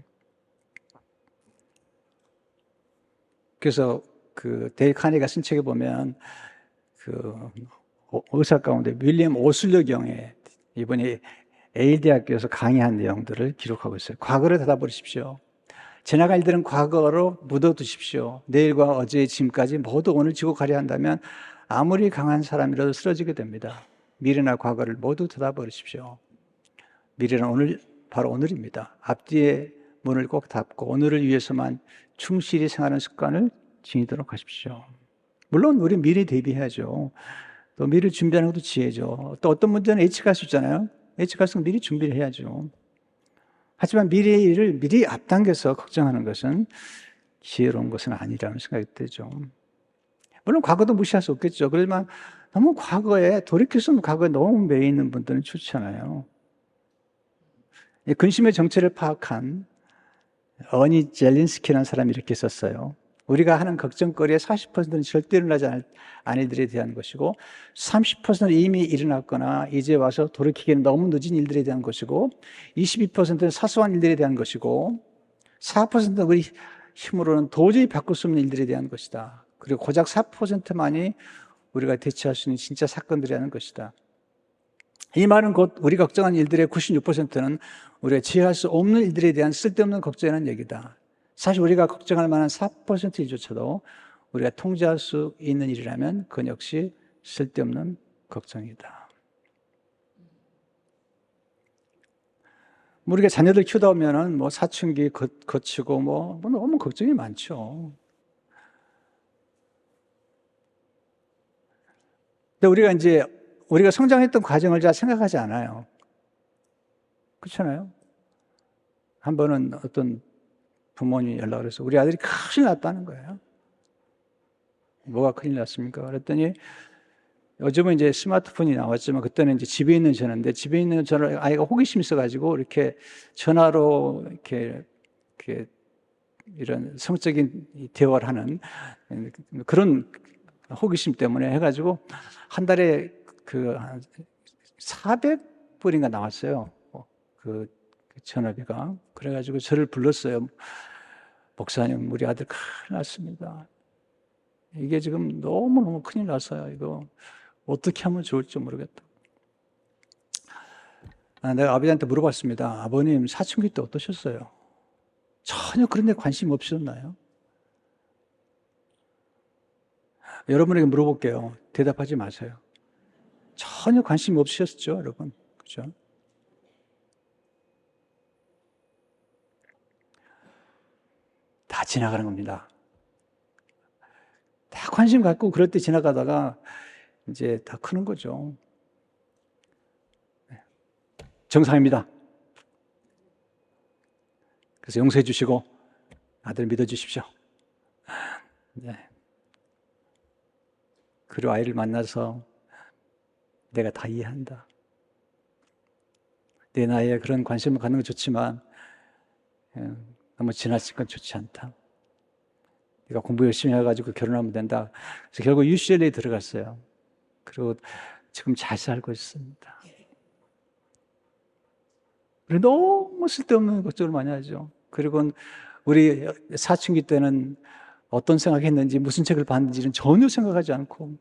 그래서 그 데일 카니가 쓴 책에 보면 그 의사 가운데 윌리엄 오슬러 경에 이번에 에일 대학교에서 강의한 내용들을 기록하고 있어요. 과거를 닫아버리십시오. 지나갈 일들은 과거로 묻어두십시오. 내일과 어제의 짐까지 모두 오늘 지고 가려 한다면 아무리 강한 사람이라도 쓰러지게 됩니다. 미래나 과거를 모두 닫아버리십시오. 미래는 오늘, 바로 오늘입니다. 앞뒤의 문을 꼭 닫고 오늘을 위해서만 충실히 생활하는 습관을 지니도록 하십시오. 물론 우리 미래 대비해야죠. 또 미래를 준비하는 것도 지혜죠. 또 어떤 문제는 예측할 수 있잖아요. 예측할수록 미리 준비를 해야죠. 하지만 미래의 일을 미리 앞당겨서 걱정하는 것은 지혜로운 것은 아니라는 생각이 들죠. 물론 과거도 무시할 수 없겠죠. 그렇지만 너무 과거에 돌이킬 수 없는 과거에 너무 매여 있는 분들은 좋잖아요. 근심의 정체를 파악한 어니 젤린스키라는 사람이 이렇게 썼어요. 우리가 하는 걱정거리의 40%는 절대 일어나지 않을 일들에 대한 것이고 30%는 이미 일어났거나 이제 와서 돌이키기에는 너무 늦은 일들에 대한 것이고 22%는 사소한 일들에 대한 것이고 4%는 우리 힘으로는 도저히 바꿀 수 없는 일들에 대한 것이다. 그리고 고작 4%만이 우리가 대처할 수 있는 진짜 사건들이라는 것이다. 이 말은 곧 우리가 걱정하는 일들의 96%는 우리가 지혜할 수 없는 일들에 대한 쓸데없는 걱정이라는 얘기다. 사실 우리가 걱정할 만한 4% 일조차도 우리가 통제할 수 있는 일이라면 그건 역시 쓸데없는 걱정이다. 우리가 자녀들 키우다 보면은 뭐 사춘기 거치고 뭐 너무 걱정이 많죠. 근데 우리가 성장했던 과정을 잘 생각하지 않아요. 그렇잖아요. 한 번은 어떤 부모님이 연락을 해서 우리 아들이 큰일 났다는 거예요. 뭐가 큰일 났습니까? 그랬더니 요즘은 이제 스마트폰이 나왔지만 그때는 이제 집에 있는 전화인데 집에 있는 전화 아이가 호기심이 있어가지고 이렇게 전화로 이렇게 이런 성적인 대화를 하는 그런 호기심 때문에 해가지고 한 달에 한 400불인가 나왔어요. 그 전화비가. 그래가지고 저를 불렀어요. 목사님, 우리 아들 큰일 났습니다. 이게 지금 너무너무 큰일 났어요. 이거 어떻게 하면 좋을지 모르겠다. 내가 아버지한테 물어봤습니다. 아버님, 사춘기 때 어떠셨어요? 전혀 그런 데 관심 없으셨나요? 여러분에게 물어볼게요. 대답하지 마세요. 전혀 관심 없으셨죠, 여러분? 그죠? 다 지나가는 겁니다. 다 관심 갖고 그럴 때 지나가다가 이제 다 크는 거죠. 정상입니다. 그래서 용서해 주시고 아들 믿어 주십시오. 네. 그리고 아이를 만나서 내가 다 이해한다. 내 나이에 그런 관심을 갖는 건 좋지만 너무 지나친 건 좋지 않다. 네가 공부 열심히 해가지고 결혼하면 된다. 그래서 결국 UCLA에 들어갔어요. 그리고 지금 잘 살고 있습니다. 그리고 너무 쓸데없는 걱정을 많이 하죠. 그리고 우리 사춘기 때는 어떤 생각했는지 무슨 책을 봤는지는 전혀 생각하지 않고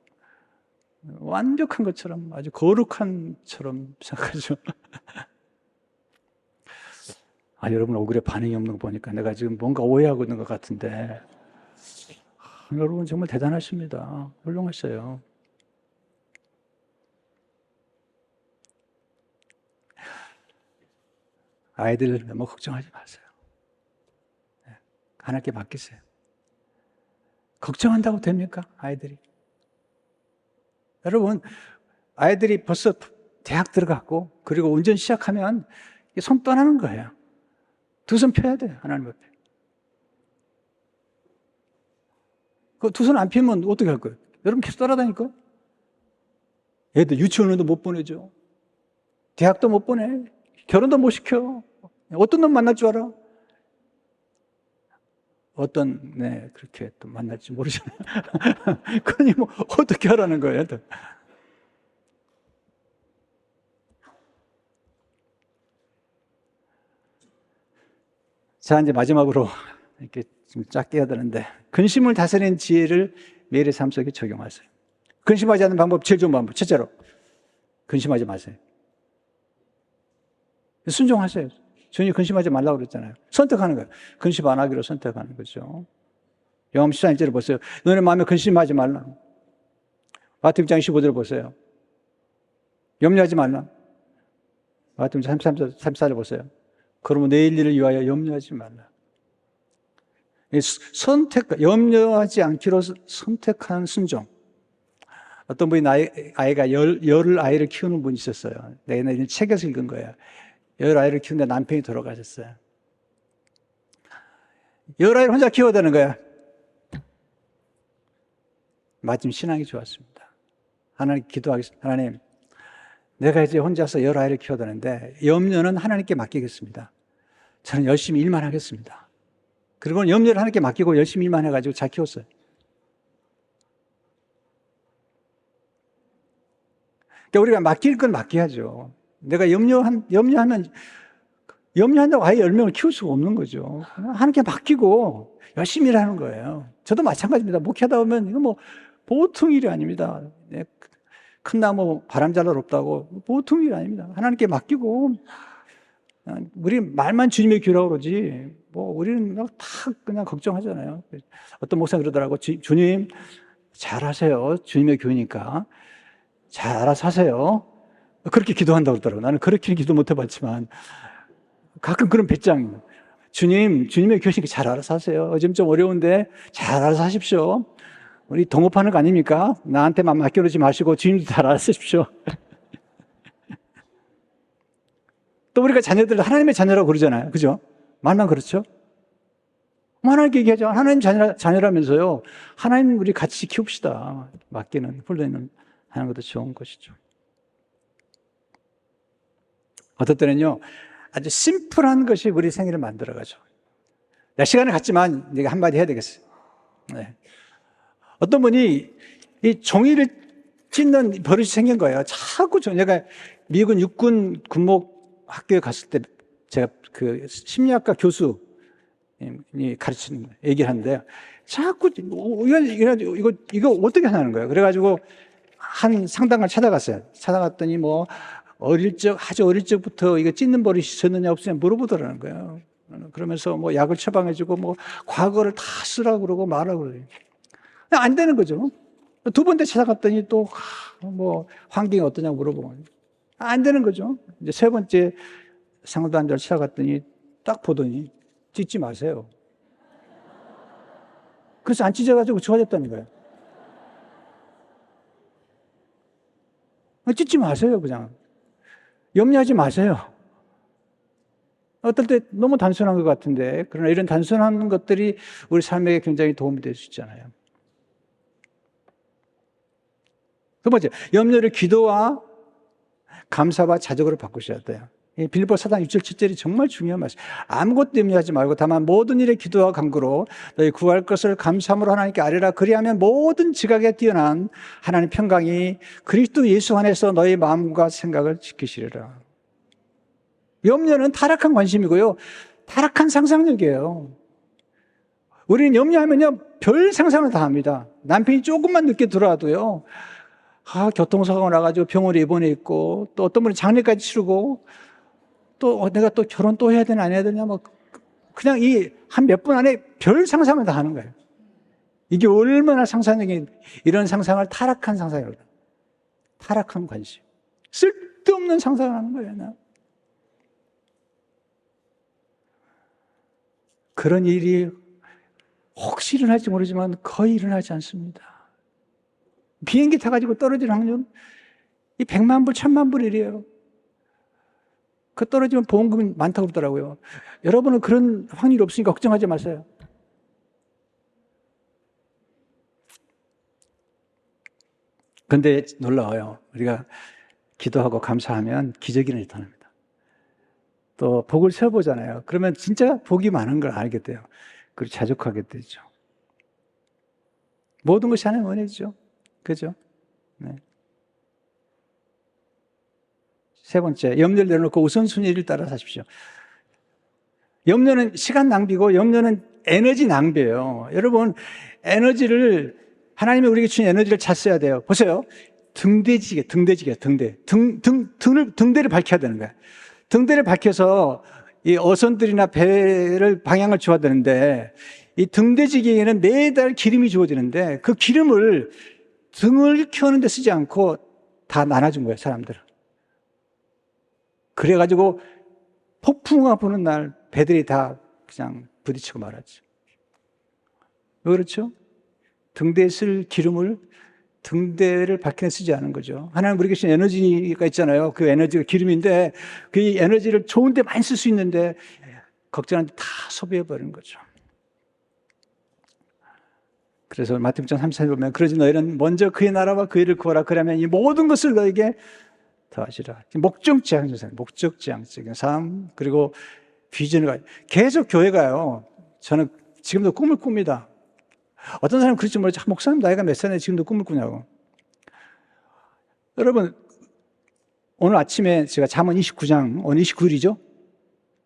완벽한 것처럼 아주 거룩한 것처럼 생각하죠. 여러분 얼굴에 반응이 없는 거 보니까 내가 지금 뭔가 오해하고 있는 것 같은데 여러분 정말 대단하십니다. 훌륭하셔요. 아이들 너무 걱정하지 마세요. 하나님께 맡기세요. 걱정한다고 됩니까? 아이들이. 여러분, 아이들이 벌써 대학 들어갔고 그리고 운전 시작하면 손 떠나는 거예요. 두 손 펴야 돼요. 하나님 앞에. 그 두 손 안 펴면 어떻게 할 거예요? 여러분 계속 따라다니까? 애들 유치원도 못 보내죠. 대학도 못 보내. 결혼도 못 시켜. 어떤 놈 만날 줄 알아? 그렇게 또 만날지 모르잖아요. 그러니 뭐, 어떻게 하라는 거예요? 자, 이제 마지막으로 이렇게 좀 짧게 해야 되는데, 근심을 다스리는 지혜를 매일의 삶 속에 적용하세요. 근심하지 않는 방법, 제일 좋은 방법. 첫째로, 근심하지 마세요. 순종하세요. 전혀 근심하지 말라고 그랬잖아요. 선택하는 거예요. 근심 안 하기로 선택하는 거죠. 요한 14절을 보세요. 너네 마음에 근심하지 말라. 마태복음 15절을 보세요. 염려하지 말라. 마태복음 33절 보세요. 그러면 내일 일을 위하여 염려하지 말라. 염려하지 않기로 선택한 순종. 어떤 분이 아이가 열 아이를 키우는 분이 있었어요. 내가 이런 책에서 읽은 거예요. 10아이를 키우는데 남편이 돌아가셨어요. 10아이를 혼자 키워야 되는 거야. 마침 신앙이 좋았습니다. 하나님 기도하겠습니다. 하나님, 내가 이제 혼자서 10아이를 키워야 되는데 염려는 하나님께 맡기겠습니다. 저는 열심히 일만 하겠습니다. 그리고 염려를 하나님께 맡기고 열심히 일만 해가지고 잘 키웠어요. 그러니까 우리가 맡길 건 맡겨야죠. 내가 염려한다고 아예 10명을 키울 수가 없는 거죠. 하나님께 맡기고 열심히 일하는 거예요. 저도 마찬가지입니다. 목회하다 보면 이거 뭐 보통 일이 아닙니다. 큰 나무 바람 잘 없다고 보통 일이 아닙니다. 하나님께 맡기고 우리 말만 주님의 교라고 그러지 뭐 우리는 다 그냥 걱정하잖아요. 어떤 목사가 그러더라고. 주님 잘하세요. 주님의 교니까 잘 알아서 하세요. 그렇게 기도한다고 그러더라고요. 나는 그렇게 기도 못 해봤지만 가끔 그런 배짱. 주님의 교신이 잘 알아서 하세요. 요즘 좀 어려운데 잘 알아서 하십시오. 우리 동업하는 거 아닙니까? 나한테만 맡겨놓지 마시고 주님도 잘 알아서 하십시오. 또 우리가 자녀들 하나님의 자녀라고 그러잖아요. 그죠? 말만 그렇죠? 하나님께 얘기하죠. 하나님 자녀라면서요. 하나님 우리 같이 키웁시다. 맡기는, 훈련은 하는 것도 좋은 것이죠. 어떨 때는요, 아주 심플한 것이 우리 생애를 만들어가죠. 내가 시간을 갖지만 내가 한마디 해야 되겠어요. 네. 어떤 분이 이 종이를 찢는 버릇이 생긴 거예요. 자꾸 내가 미군 육군 군목 학교에 갔을 때 제가 그 심리학과 교수이 가르치는 얘기를 하는데요. 자꾸 이거 어떻게 하는 거예요? 그래가지고 한 상당을 찾아갔어요. 찾아갔더니 뭐 아주 어릴 적부터 이거 찢는 버릇이 있었느냐 없었느냐 물어보더라는 거예요. 그러면서 뭐 약을 처방해주고 뭐 과거를 다 쓰라고 그러고 말하고 그래요. 안 되는 거죠. 두 번째 찾아갔더니 또 뭐 환경이 어떠냐고 물어보고 안 되는 거죠. 이제 세 번째 상담자를 찾아갔더니 딱 보더니 찢지 마세요. 그래서 안 찢어가지고 좋아졌다는 거예요. 찢지 마세요, 그냥. 염려하지 마세요. 어떨 때 너무 단순한 것 같은데, 그러나 이런 단순한 것들이 우리 삶에 굉장히 도움이 될 수 있잖아요. 두 번째, 염려를 기도와 감사와 자족으로 바꾸셔야 돼요. 빌립보 4장 6절 7절이 정말 중요한 말씀. 아무것도 염려하지 말고 다만 모든 일에 기도와 간구로 너희 구할 것을 감사함으로 하나님께 아뢰라. 그리하면 모든 지각에 뛰어난 하나님 평강이 그리스도 예수 안에서 너희 마음과 생각을 지키시리라. 염려는 타락한 관심이고요. 타락한 상상력이에요. 우리는 염려하면요, 별 상상을 다 합니다. 남편이 조금만 늦게 들어와도요, 교통사고가 나가지고 병원에 입원해 있고, 또 어떤 분이 장례까지 치르고, 또 내가 또 결혼 또 해야 되나 안 해야 되냐, 뭐, 그냥 한 몇 분 안에 별 상상을 다 하는 거예요. 이게 얼마나 상상력이, 이런 상상을 타락한 상상이라고 해요. 타락한 관심. 쓸데없는 상상을 하는 거예요. 그런 일이 혹시 일어날지 모르지만 거의 일어나지 않습니다. 비행기 타가지고 떨어지는 확률은 100만 불, 1000만 불이래요. 그 떨어지면 보험금이 많다고 그러더라고요. 여러분은 그런 확률이 없으니까 걱정하지 마세요. 근데 놀라워요. 우리가 기도하고 감사하면 기적이 나타납니다. 또 복을 세어보잖아요. 그러면 진짜 복이 많은 걸 알게 돼요. 그리고 자족하게 되죠. 모든 것이 하나님의 은혜죠. 그죠? 네. 세 번째, 염려를 내려놓고 우선순위를 따라 사십시오. 염려는 시간 낭비고 염려는 에너지 낭비예요. 여러분, 하나님이 우리에게 주신 에너지를 잘 써야 돼요. 보세요. 등대를 밝혀야 되는 거예요. 등대를 밝혀서 이 어선들이나 배를 방향을 줘야 되는데, 이 등대지기에는 매달 기름이 주어지는데, 그 기름을 등을 켜는데 쓰지 않고 다 나눠준 거예요, 사람들은. 그래가지고 폭풍우가 부는 날 배들이 다 그냥 부딪히고 말았죠. 왜 그렇죠? 등대에 쓸 기름을 등대를 밝히는 쓰지 않은 거죠. 하나님 우리에게 주신 에너지가 있잖아요. 그 에너지가 기름인데 그 에너지를 좋은 데 많이 쓸 수 있는데 걱정하는데 다 소비해버리는 거죠. 그래서 마태복음 34절 보면 그러지 너희는 먼저 그의 나라와 그 일을 구하라. 그러면 이 모든 것을 너에게 더하시라. 목적지향적인 삶, 그리고 비전을 계속 교회가요. 저는 지금도 꿈을 꿉니다. 어떤 사람은 그럴지 모르지. 목사님 나이가 몇 살인데 지금도 꿈을 꾸냐고. 여러분, 오늘 아침에 제가 잠언 29장, 오늘 29일이죠?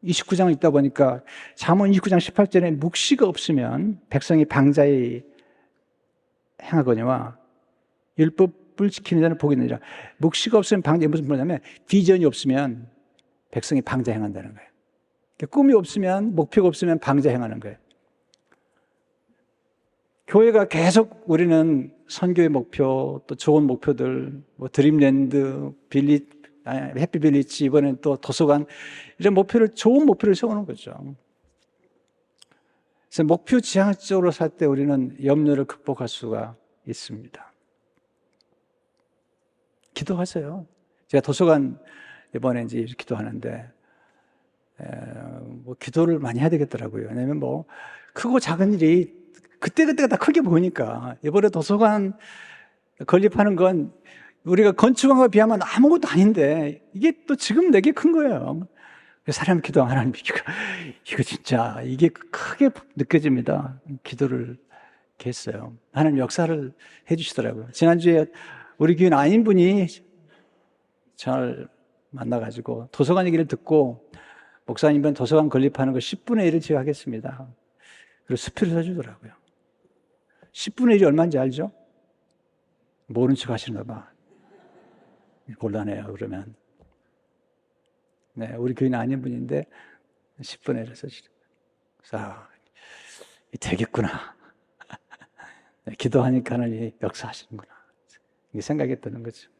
29장을 읽다 보니까 잠언 29장 18절에 묵시가 없으면 백성이 방자히 행하거니와 율법을 지키는 자는 복이 있느니라. 묵시가 없으면 방자히 무슨 말이냐면 비전이 없으면 백성이 방자 행한다는 거예요. 꿈이 없으면, 목표가 없으면 방자 행하는 거예요. 교회가 계속 우리는 선교의 목표, 또 좋은 목표들, 뭐 드림랜드, 해피빌리지, 이번엔 또 도서관, 이런 좋은 목표를 세우는 거죠. 그래서 목표 지향적으로 살 때 우리는 염려를 극복할 수가 있습니다. 기도하세요. 제가 도서관 이번에 이제 기도하는데, 기도를 많이 해야 되겠더라고요. 왜냐면 크고 작은 일이 그때그때가 다 크게 보이니까. 이번에 도서관 건립하는 건 우리가 건축한 거에 비하면 아무것도 아닌데, 이게 또 지금 내게 큰 거예요. 사람 기도 하나님, 이거 진짜, 이게 크게 느껴집니다. 기도를 이렇게 했어요. 하나님 역사를 해주시더라고요. 지난주에 우리 교인 아닌 분이 저를 만나가지고 도서관 얘기를 듣고, 목사님은 도서관 건립하는 거 10분의 1을 제가 하겠습니다. 그리고 수표를 써주더라고요. 10분의 1이 얼마인지 알죠? 모른 척 하시나 봐. 곤란해요, 그러면. 네, 우리 교인 아닌 분인데 10분의 1을 써주시는 거예요. 되겠구나. 네, 기도하니까 하나님이 역사하시는구나. 이게 생각이 드는 거죠.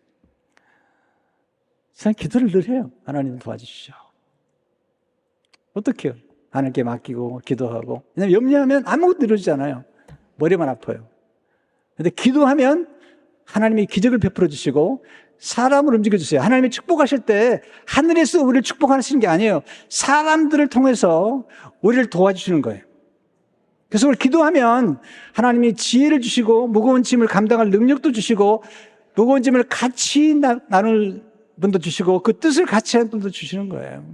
저는 기도를 늘 해요. 하나님 도와주시죠. 어떻게요? 하나님께 맡기고 기도하고. 왜냐면 염려하면 아무것도 이루어지잖아요. 머리만 아파요. 근데 기도하면 하나님이 기적을 베풀어 주시고 사람을 움직여 주세요. 하나님이 축복하실 때 하늘에서 우리를 축복하시는 게 아니에요. 사람들을 통해서 우리를 도와주시는 거예요. 그래서 우리 기도하면 하나님이 지혜를 주시고 무거운 짐을 감당할 능력도 주시고 무거운 짐을 같이 나눌 분도 주시고 그 뜻을 같이 하는 분도 주시는 거예요.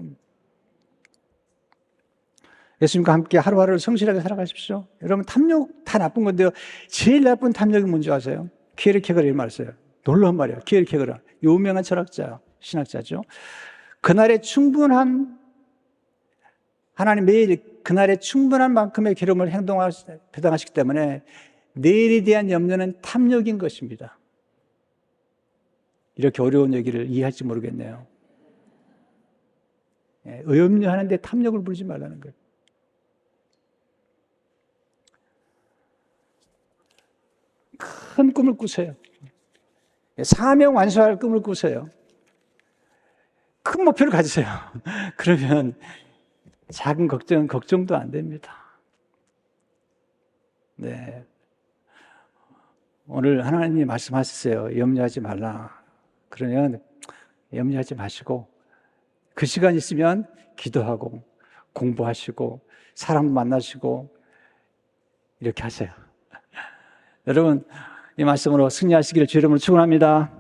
예수님과 함께 하루하루를 성실하게 살아가십시오. 여러분, 탐욕 다 나쁜 건데요. 제일 나쁜 탐욕이 뭔지 아세요? 키에르케고르가 이런 말을 써요. 놀라운 말이에요. 키에르케고르. 유명한 철학자, 신학자죠. 그날의 충분한, 하나님 매일 그날의 충분한 만큼의 기름을 배당하시기 때문에 내일에 대한 염려는 탐욕인 것입니다. 이렇게 어려운 얘기를 이해할지 모르겠네요. 염려하는데 탐욕을 부리지 말라는 거예요. 큰 꿈을 꾸세요. 사명 완수할 꿈을 꾸세요. 큰 목표를 가지세요. 그러면 작은 걱정은 걱정도 안 됩니다. 네. 오늘 하나님이 말씀하셨어요. 염려하지 말라. 그러면 염려하지 마시고 그 시간 있으면 기도하고 공부하시고 사람 만나시고 이렇게 하세요. 여러분, 이 말씀으로 승리하시기를 주의 이름으로 축원합니다.